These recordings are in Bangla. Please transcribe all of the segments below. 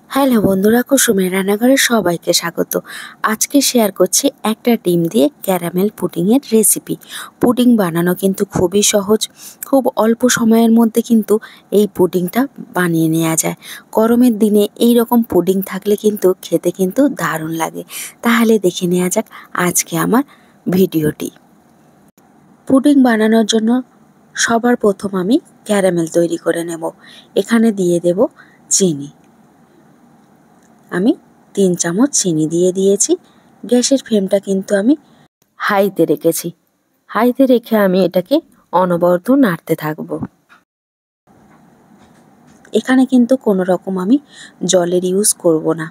হ্যালো বন্ধুরা, কুসুমের রান্নাঘরে সবাইকে স্বাগত। আজকে শেয়ার করছি একটা ডিম দিয়ে ক্যারামেল পুডিংয়ের রেসিপি। পুডিং বানানো কিন্তু খুবই সহজ, খুব অল্প সময়ের মধ্যে কিন্তু এই পুডিংটা বানিয়ে নেওয়া যায়। গরমের দিনে এই রকম পুডিং থাকলে কিন্তু খেতে কিন্তু দারুণ লাগে। তাহলে দেখে নেওয়া যাক আজকে আমার ভিডিওটি। পুডিং বানানোর জন্য সবার প্রথম আমি ক্যারামেল তৈরি করে নেব। এখানে দিয়ে দেব চিনি। আমি 3 চামচ চিনি দিয়ে দিয়েছি। গ্যাসের ফ্লেমটা কিন্তু আমি হাইতে রেখেছি। হাইতে রেখে আমি এটাকে অনবরত নাড়তে থাকবো। এখানে কিন্তু কোনো রকম আমি জলের ইউজ করব না।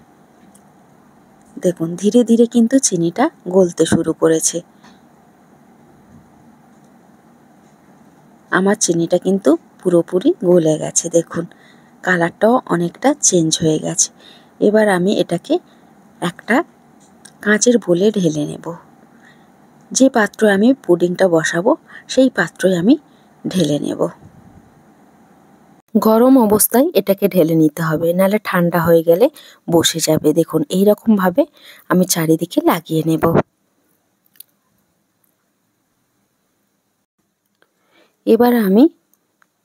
দেখুন ধীরে ধীরে কিন্তু চিনিটা গলতে শুরু করেছে। আমার চিনিটা কিন্তু পুরোপুরি গলে গেছে। দেখুন কালারটাও অনেকটা চেঞ্জ হয়ে গেছে। এবার আমি এটাকে একটা কাঁচের বোলে ঢেলে নেব। যে পাত্রে আমি পুডিংটা বসাবো সেই পাত্রই আমি ঢেলে নেব। গরম অবস্থায় এটাকে ঢেলে নিতে হবে, নাহলে ঠান্ডা হয়ে গেলে বসে যাবে। দেখুন এই রকম ভাবে আমি চারিদিকে লাগিয়ে নেব। এবার আমি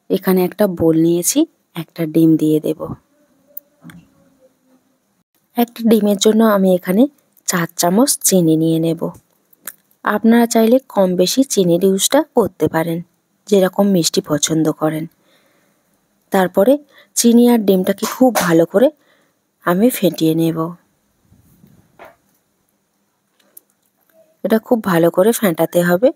এখানে একটা বোল নিয়েছি, একটা ডিম দিয়ে দেব। একটা ডিমের জন্য আমি এখানে 4 চামচ চিনি নিয়ে নেব। আপনারা চাইলে কম বেশি চিনির ইউজটা করতে পারেন, যেরকম মিষ্টি পছন্দ করেন। তারপরে চিনি আর ডিমটাকে খুব ভালো করে আমি ফেটিয়ে নেব। এটা খুব ভালো করে ফেটাতে হবে।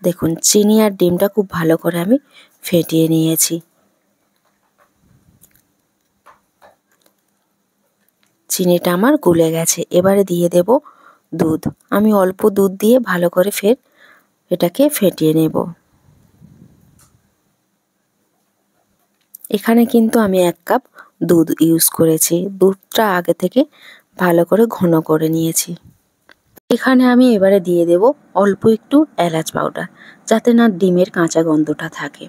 দেখুন চিনি আর ডিমটা খুব ভালো করে আমি ফেটিয়ে নিয়েছি। চিনিটা আমার গলে গেছে। এবারে দিয়ে দেব দুধ। আমি অল্প দুধ দিয়ে ভালো করে ফের এটাকে ফেটিয়ে নেব। এখানে কিন্তু আমি 1 কাপ দুধ ইউজ করেছি। দুধটা আগে থেকে ভালো করে ঘন করে নিয়েছি। এখানে আমি এবারে দিয়ে দেব অল্প একটু এলাচ পাউডার, যাতে না ডিমের কাঁচা গন্ধটা থাকে।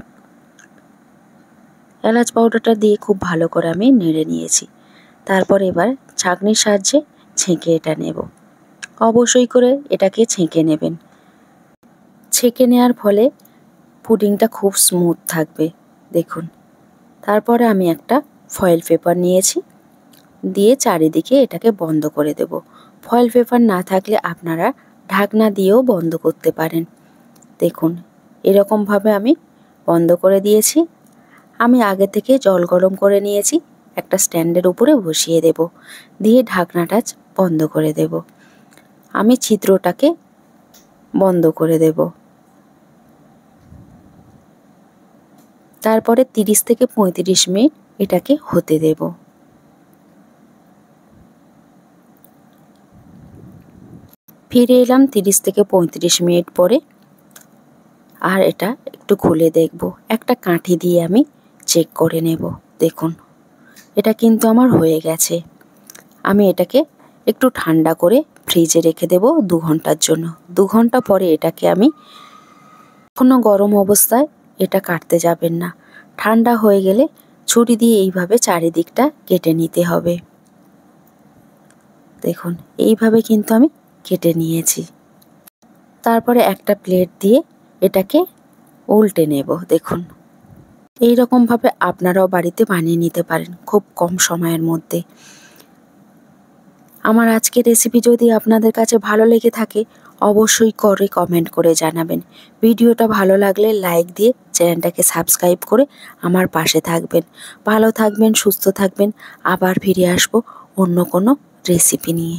এলাচ পাউডারটা দিয়ে খুব ভালো করে আমি নেড়ে নিয়েছি। তারপর এবার ছাঁকনির সাহায্যে ছেঁকে এটা নেব। অবশ্যই করে এটাকে ছেঁকে নেবেন। ছেঁকে নেওয়ার ফলে পুডিংটা খুব স্মুথ থাকবে। দেখুন তারপরে আমি একটা ফয়েল পেপার নিয়েছি, দিয়ে চারিদিকে এটাকে বন্ধ করে দেব। ফয়েল পেপার না থাকলে আপনারা ঢাকনা দিয়েও বন্ধ করতে পারেন। দেখুন এরকমভাবে আমি বন্ধ করে দিয়েছি। আমি আগে থেকে জল গরম করে নিয়েছি, একটা স্ট্যান্ডের উপরে বসিয়ে দেব, দিয়ে ঢাকনাটা বন্ধ করে দেব। আমি ছিদ্রটাকে বন্ধ করে দেব। তারপরে 30 থেকে 35 মিনিট এটাকে হতে দেব। ফিরে এলাম 30 থেকে 35 মিনিট পরে। আর এটা একটু খুলে দেখব। একটা কাঠি দিয়ে আমি চেক করে নেব। দেখুন এটা কিন্তু আমার হয়ে গেছে। আমি এটাকে একটু ঠান্ডা করে ফ্রিজে রেখে দেব 2 ঘন্টার জন্য। 2 ঘন্টা পরে এটাকে আমি, কোনো গরম অবস্থায় এটা কাটতে যাবেন না। ঠান্ডা হয়ে গেলে ছুরি দিয়ে এইভাবে চারিদিকটা কেটে নিতে হবে। দেখুন এইভাবে কিন্তু আমি কেটে নিয়েছি। তারপরে একটা প্লেট দিয়ে এটাকে উল্টে নেব। দেখুন এই রকমভাবে আপনারাও বাড়িতে বানিয়ে নিতে পারেন খুব কম সময়ের মধ্যে। আমার আজকের রেসিপি যদি আপনাদের কাছে ভালো লেগে থাকে অবশ্যই করে কমেন্ট করে জানাবেন। ভিডিওটা ভালো লাগলে লাইক দিয়ে চ্যানেলটাকে সাবস্ক্রাইব করে আমার পাশে থাকবেন। ভালো থাকবেন, সুস্থ থাকবেন। আবার ফিরে আসবো অন্য কোনো রেসিপি নিয়ে।